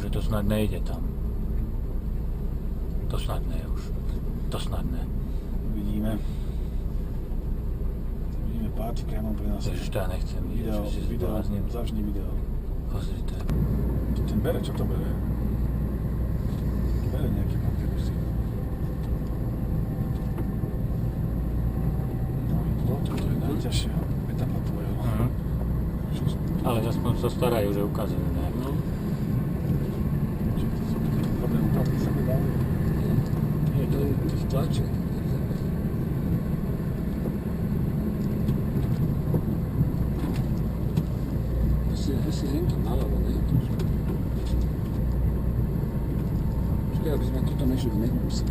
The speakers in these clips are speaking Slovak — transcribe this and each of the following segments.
Bože, to snad nejde tam. To snad ne už. To snad ne. Vidíme. Vidíme páčik, ja mám pre nás. Ježiš, to ja nechcem vidieť. Video, zavžni video. Pozri to. Ten bere, čo to bere? Bere nejaký papier si. No, to je najťažšia etapa tvojho. Ale aspoň sa starajú, že ukazujú nejak. No. Čiže to sú také dobré úpravky sa nedávajú. Nie, to je tých tlačiek. Asi hento naľavo, ne? Počkaj, aby sme tuto nešli v nekúsi.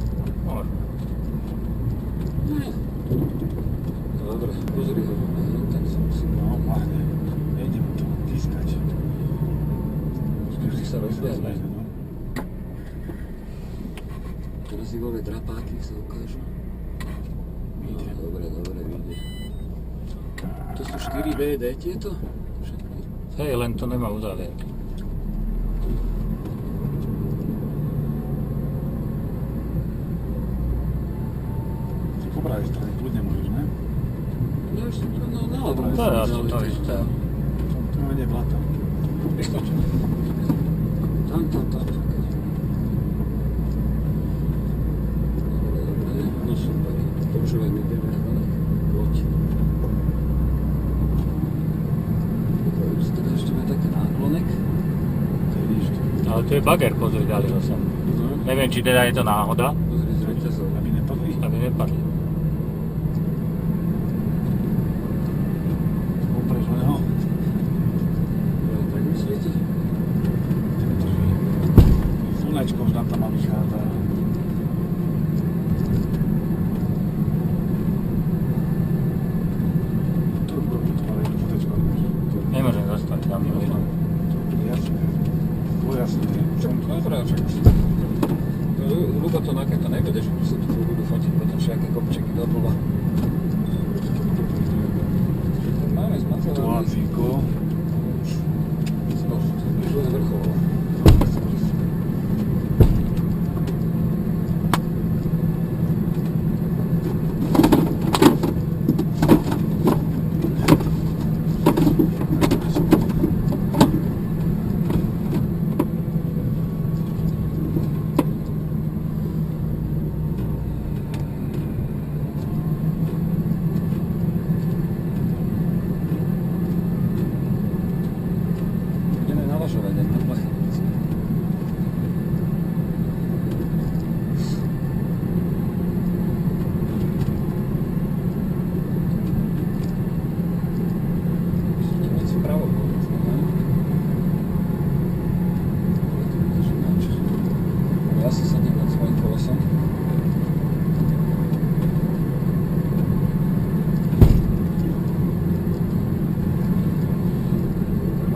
Môžeme. Nie. Dobre, pozri ho. Tak sa musím... No, pláne. Nejdem to tískať. Vždy sa rozbehne. No. Teraz si boli drapáky, sa ukážu. Ide. Dobre, vidie. To sú 4 BD tieto? Všetky. Hej, len to nemá uzavierky. Po pravej strane kľudne môžeš, ne? Ja už som to na Dobre, To je asi to isté. Tu menej blata. Tam. Dobre. No super. Počúvaj, my ideme na loď. Už teda ešte má taký náklonek. Ale to je bager, pozri, dali ho sem. No. Neviem, či teda je to náhoda, Pozri z reťazov. Aby nepadli. aby nepadli. Opreš o neho. Tak myslíte? Slnečko už nám tam má vychádza. Tu otvárej tú fotečku. Nemôžem zostať, tam je vidno. Jasne. Jasne. Dobre, čak. Ľubo to naké to nebude, že sa tu budú fotiť potom všetké kopčeky do blba. Máme zmazovaný. Situáciku. Už len vrchol. Ideme navažovať aj na Plachynici. Ešte viac vpravo povedzme, ne? Ale tu vidíš ináč. Ja si sadnem nad svojím kolesom.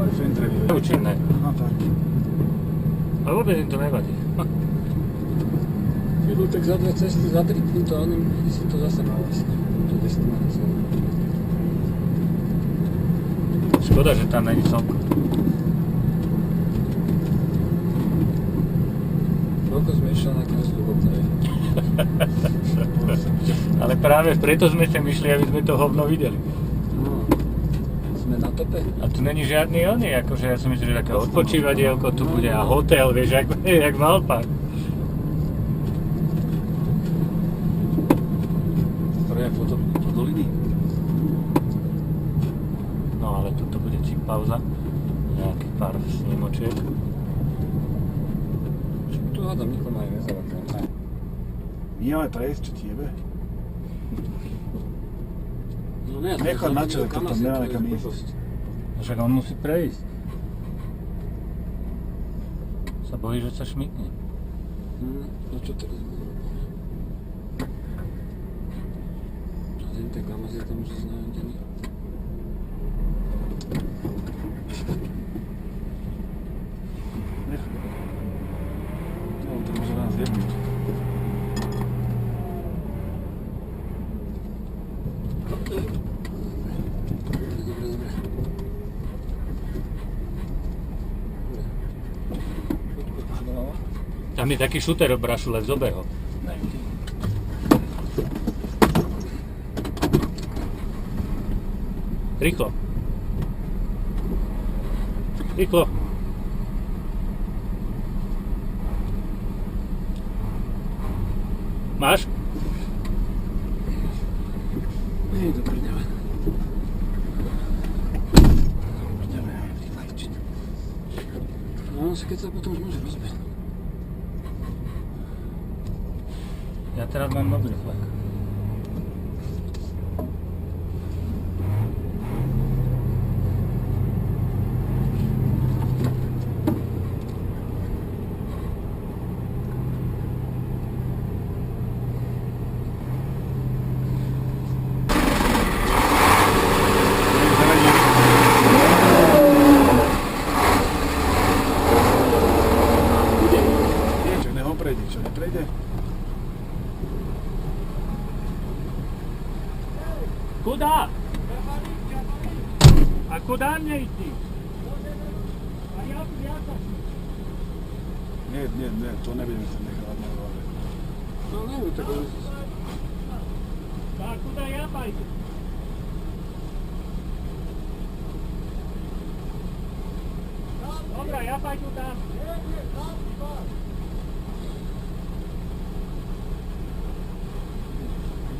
Aj fentre vyvedie. Účinné. No tak. Ale vôbec im to nevadí. Idú tak za 2 cesty, za 3 týmto, a si to zase má vlastne. Túto destináciu. Škoda, že tam není slnko. Koľko sme išli na kreslu hlbnej. Ale práve preto sme sem išli, aby sme to hovno videli. No, sme na tope. A tu není žiadny oný, akože ja si myslím, že také odpočívadielko tu bude a hotel, vieš, jak v Alpách. Ktoré je po doliny. No ale tuto bude čím pauza. Nejakých pár snímočiek. Tu hádam, nikoho majú nezavakajú. My máme prejsť, čo ti jebe? No ne, Nechod na čele, to tam nemáme kam ísť. Však on musí prejsť. Sa bojí, že sa šmykne. No čo teraz budú robiť? A ten tak Kamazy tam už znajú dení. Nechod. No, to môže nás jebnúť. Dobre. Tam je taký šuter v Brašule, zober ho. Rýchlo. Rýchlo. Máš? Nie, do prdele. No, sa keď sa potom už môže rozbiť. Ja teraz mám dobrý flak. Čo neprejde? Kudá? A kudá nejdi? A ja tak. Nie, to nebudeme sa nechávať na hlave. No neviem, tak on... A kudá ja pajdu? Dobra, ja pajdu tam.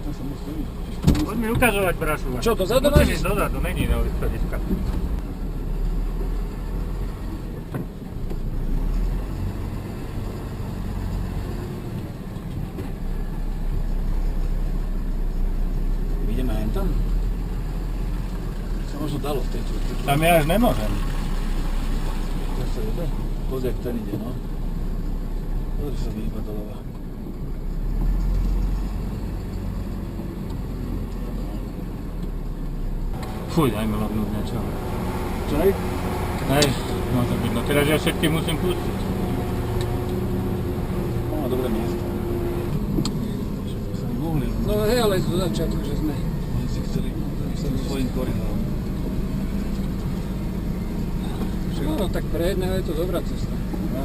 To sa musí. Poď mi ukazovať Brašu. Čo, dozadu Musím máš? ísť dozadu, není do východiska. Ideme aj tam? Sa možno dalo v tejto. Tam ja až nemôžem. Zase ide? Pozri, jak ten ide, no. Pozri sa vyhýba doľava. Fuj, daj mi lovnúť niečo. Čo hej? Hej, môže byť. No teraz ja všetky musím pustiť. Má dobré miesto. Všetko sa vyhúli. No hej, ale zo začiatku, že sme... Oni si chceli svojím koridorom. No, tak pre jedného je to dobrá cesta. No.